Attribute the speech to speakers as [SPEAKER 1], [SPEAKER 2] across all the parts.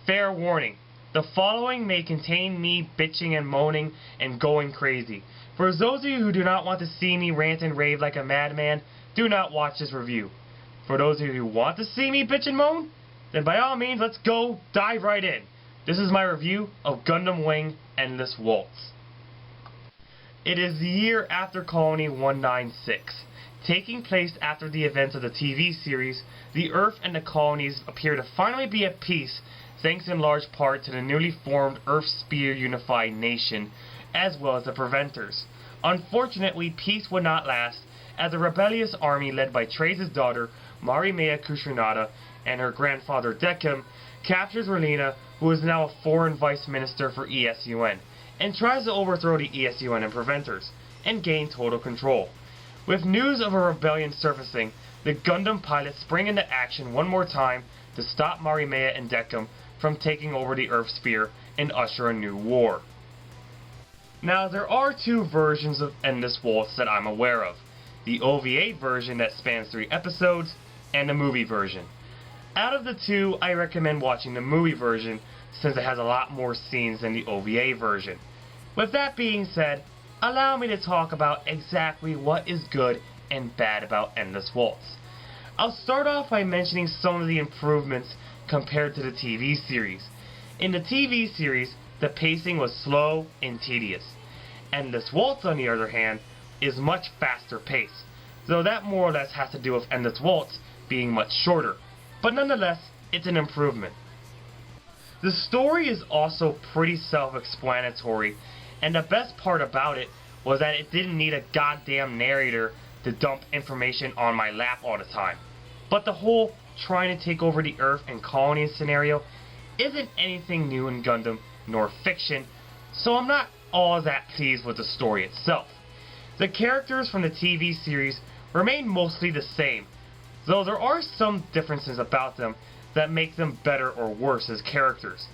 [SPEAKER 1] Fair warning, the following may contain me bitching and moaning and going crazy. For those of you who do not want to see me rant and rave like a madman, do not watch this review. For those of you who want to see me bitch and moan, then by all means let's go dive right in. This is my review of Gundam Wing Endless Waltz. It is the year after Colony 196. Taking place after the events of the TV series, the Earth and the colonies appear to finally be at peace, thanks in large part to the newly formed Earth Spear Unified Nation, as well as the Preventers. Unfortunately, peace would not last, as a rebellious army led by Trace's daughter, Marimea Kushinaga, and her grandfather Decim, captures Relena, who is now a foreign vice minister for ESUN, and tries to overthrow the ESUN and Preventers, and gain total control. With news of a rebellion surfacing, the Gundam pilots spring into action one more time to stop Marimea and Decim from taking over the Earth Sphere and usher a new war. Now, there are two versions of Endless Waltz that I'm aware of. The OVA version that spans 3 episodes, and the movie version. Out of the two, I recommend watching the movie version since it has a lot more scenes than the OVA version. With that being said, allow me to talk about exactly what is good and bad about Endless Waltz. I'll start off by mentioning some of the improvements compared to the TV series. In the TV series, the pacing was slow and tedious. Endless Waltz, on the other hand, is much faster paced, though that more or less has to do with Endless Waltz being much shorter, but nonetheless, it's an improvement. The story is also pretty self-explanatory, and the best part about it was that it didn't need a goddamn narrator to dump information on my lap all the time. But the whole trying to take over the Earth and colonies scenario isn't anything new in Gundam, nor fiction, so I'm not all that pleased with the story itself. The characters from the TV series remain mostly the same, though there are some differences about them that make them better or worse as characters.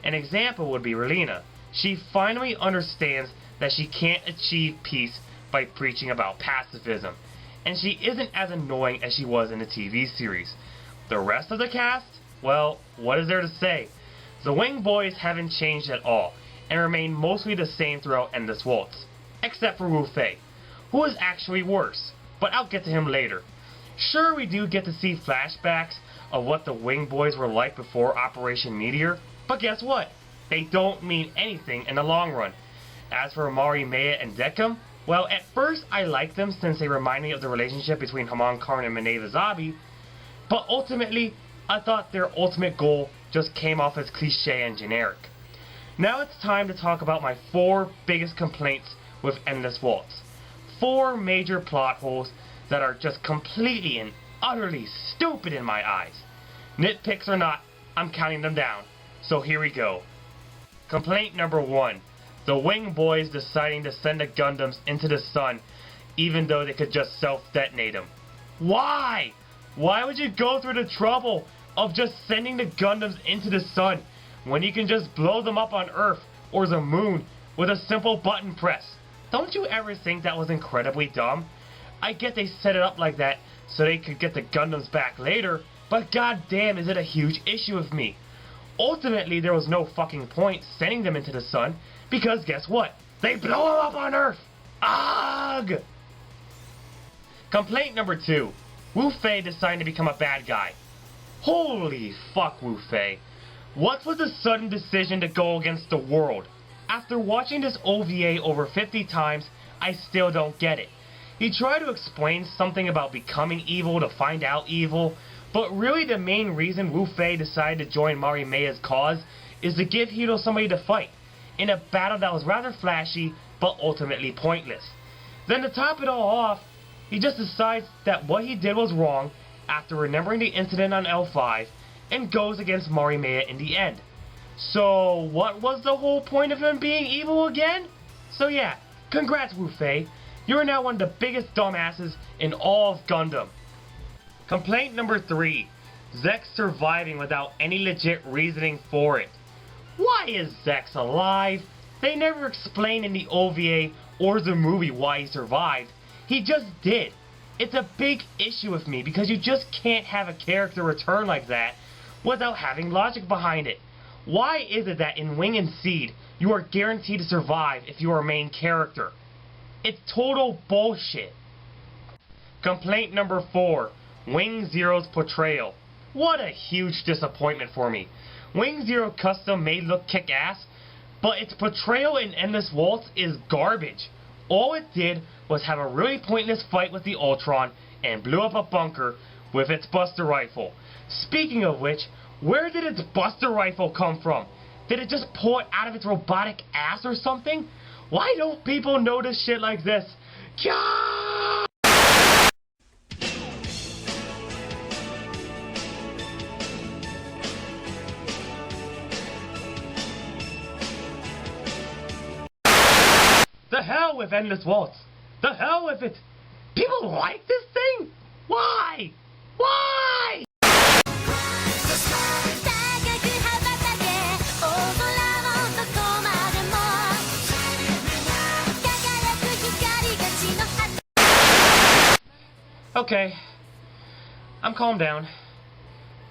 [SPEAKER 1] An example would be Relena. She finally understands that she can't achieve peace by preaching about pacifism, and she isn't as annoying as she was in the TV series. The rest of the cast? Well, what is there to say? The Wing Boys haven't changed at all, and remain mostly the same throughout Endless Waltz, except for Wu Fei, who is actually worse, but I'll get to him later. Sure, we do get to see flashbacks of what the Wing Boys were like before Operation Meteor, but guess what? They don't mean anything in the long run. As for Marimea and Decim, well, at first I liked them since they remind me of the relationship between Haman Karn and Mineva Zabi, but ultimately, I thought their ultimate goal just came off as cliche and generic. Now it's time to talk about my 4 biggest complaints with Endless Waltz. 4 major plot holes that are just completely and utterly stupid in my eyes. Nitpicks or not, I'm counting them down. So here we go. Complaint number 1. The Wing Boys deciding to send the Gundams into the sun even though they could just self-detonate them. Why? Why would you go through the trouble of just sending the Gundams into the sun when you can just blow them up on Earth or the moon with a simple button press? Don't you ever think that was incredibly dumb? I get they set it up like that so they could get the Gundams back later, but goddamn is it a huge issue with me. Ultimately, there was no fucking point sending them into the sun, because guess what? They blow them up on Earth! Ugh! Complaint number 2. Wu Fei deciding to become a bad guy. Holy fuck, Wu Fei. What was the sudden decision to go against the world? After watching this OVA over 50 times, I still don't get it. He tried to explain something about becoming evil to find out evil, but really the main reason Wu Fei decided to join Marimea's cause is to give Hiro somebody to fight, in a battle that was rather flashy, but ultimately pointless. Then to top it all off, he just decides that what he did was wrong after remembering the incident on L5, and goes against Marimea in the end. So what was the whole point of him being evil again? So yeah, congrats Wu Fei, you're now one of the biggest dumbasses in all of Gundam. Complaint number 3. Zek surviving without any legit reasoning for it. Why is Zek alive? They never explain in the OVA or the movie why he survived. He just did. It's a big issue with me because you just can't have a character return like that without having logic behind it. Why is it that in Wing and Seed, you are guaranteed to survive if you are a main character? It's total bullshit. Complaint number 4. Wing Zero's portrayal. What a huge disappointment for me. Wing Zero Custom may look kick-ass, but its portrayal in Endless Waltz is garbage. All it did was have a really pointless fight with the Ultron and blew up a bunker with its Buster Rifle. Speaking of which, where did its Buster Rifle come from? Did it just pull it out of its robotic ass or something? Why don't people notice shit like this? Gah! The hell with Endless Waltz. The hell with it. People like this thing? Why? Why? Okay, I'm calmed down.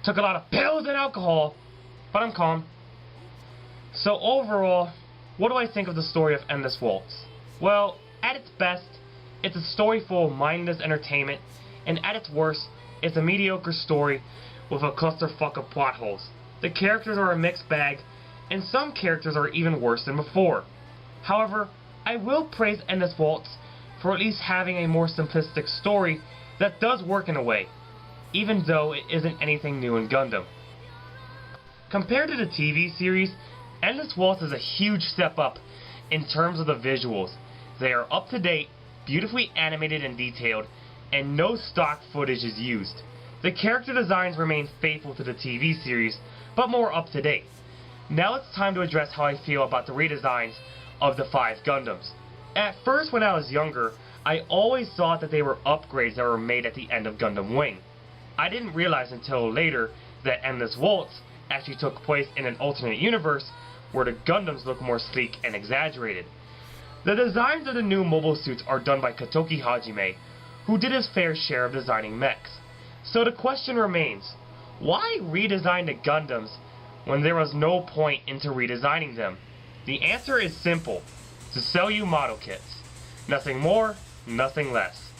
[SPEAKER 1] Took a lot of pills and alcohol, but I'm calm. So overall, what do I think of the story of Endless Waltz? Well, at its best, it's a story full of mindless entertainment, and at its worst, it's a mediocre story with a clusterfuck of plot holes. The characters are a mixed bag, and some characters are even worse than before. However, I will praise Endless Waltz for at least having a more simplistic story that does work in a way, even though it isn't anything new in Gundam. Compared to the TV series, Endless Waltz is a huge step up in terms of the visuals. They are up to date, beautifully animated and detailed, and no stock footage is used. The character designs remain faithful to the TV series, but more up to date. Now it's time to address how I feel about the redesigns of the 5 Gundams. At first, when I was younger, I always thought that they were upgrades that were made at the end of Gundam Wing. I didn't realize until later that Endless Waltz actually took place in an alternate universe where the Gundams look more sleek and exaggerated. The designs of the new mobile suits are done by Katoki Hajime, who did his fair share of designing mechs. So the question remains, why redesign the Gundams when there was no point into redesigning them? The answer is simple: to sell you model kits. Nothing more, nothing less.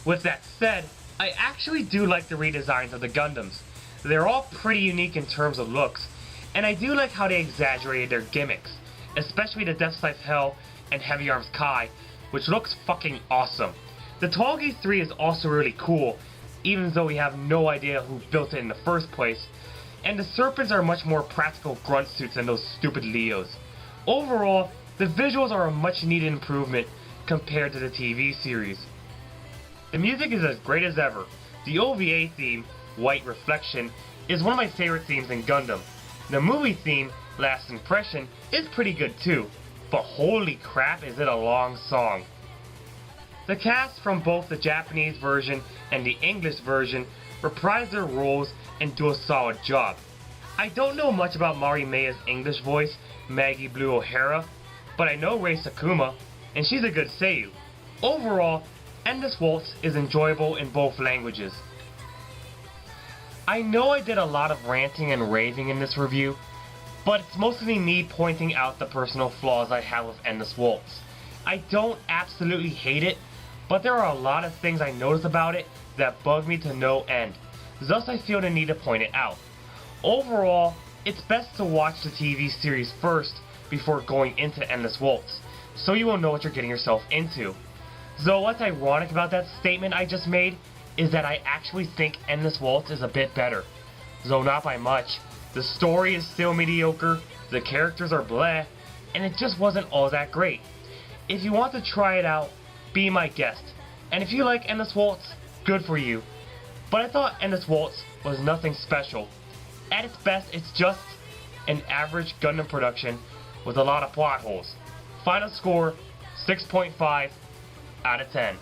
[SPEAKER 1] With that said, I actually do like the redesigns of the Gundams. They're all pretty unique in terms of looks, and I do like how they exaggerated their gimmicks, especially the Death Scythe Hell and Heavy Arms Kai, which looks fucking awesome. The Tallgeese 3 is also really cool, even though we have no idea who built it in the first place, and the Serpents are much more practical grunt suits than those stupid Leos. Overall, the visuals are a much needed improvement compared to the TV series. The music is as great as ever. The OVA theme, White Reflection, is one of my favorite themes in Gundam. The movie theme, Last Impression, is pretty good too, but holy crap is it a long song. The cast from both the Japanese version and the English version reprise their roles and do a solid job. I don't know much about Mari Maea's English voice, Maggie Blue O'Hara, but I know Rei Sakuma, and she's a good seiyuu. Overall, Endless Waltz is enjoyable in both languages. I know I did a lot of ranting and raving in this review, but it's mostly me pointing out the personal flaws I have with Endless Waltz. I don't absolutely hate it, but there are a lot of things I notice about it that bug me to no end, thus I feel the need to point it out. Overall, it's best to watch the TV series first before going into Endless Waltz, so you will know what you're getting yourself into. Though what's ironic about that statement I just made is that I actually think Endless Waltz is a bit better. Though not by much. The story is still mediocre, the characters are bleh, and it just wasn't all that great. If you want to try it out, be my guest. And if you like Endless Waltz, good for you. But I thought Endless Waltz was nothing special. At its best, it's just an average Gundam production with a lot of plot holes. Final score, 6.5 out of 10.